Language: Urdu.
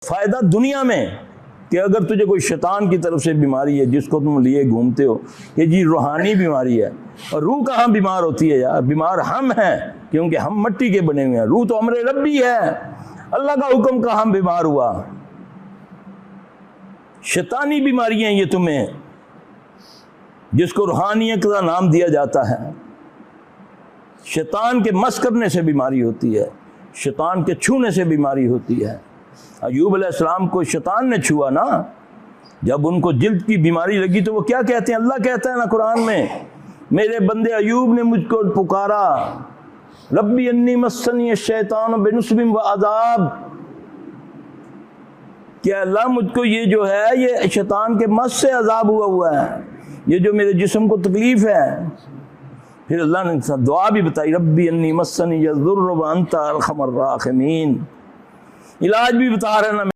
فائدہ دنیا میں کہ اگر تجھے کوئی شیطان کی طرف سے بیماری ہے جس کو تم لیے گھومتے ہو کہ جی روحانی بیماری ہے، اور روح کہاں بیمار ہوتی ہے یار؟ بیمار ہم ہیں کیونکہ ہم مٹی کے بنے ہوئے ہیں، روح تو امر ربی ہے، اللہ کا حکم کا ہم بیمار ہوا۔ شیطانی بیماریاں یہ تمہیں، جس کو روحانیت کا نام دیا جاتا ہے، شیطان کے مس کرنے سے بیماری ہوتی ہے، شیطان کے چھونے سے بیماری ہوتی ہے۔ ایوب علیہ السلام کو شیطان نے چھوا نا، جب ان کو جلد کی بیماری لگی تو وہ کیا کہتے ہیں؟ اللہ کہتا ہے نا قرآن میں، میرے بندے ایوب نے مجھ کو پکارا، ربی انی مسنی الشیطان بنصب وعذاب، کہ اللہ مجھ کو یہ جو ہے یہ شیطان کے مس سے عذاب ہوا ہے، یہ جو میرے جسم کو تکلیف ہے۔ پھر اللہ نے دعا بھی بتائی، ربی انی مسنی الضر وانت ارحم الراحمین، علاج بھی بتا رہے ہیں نا۔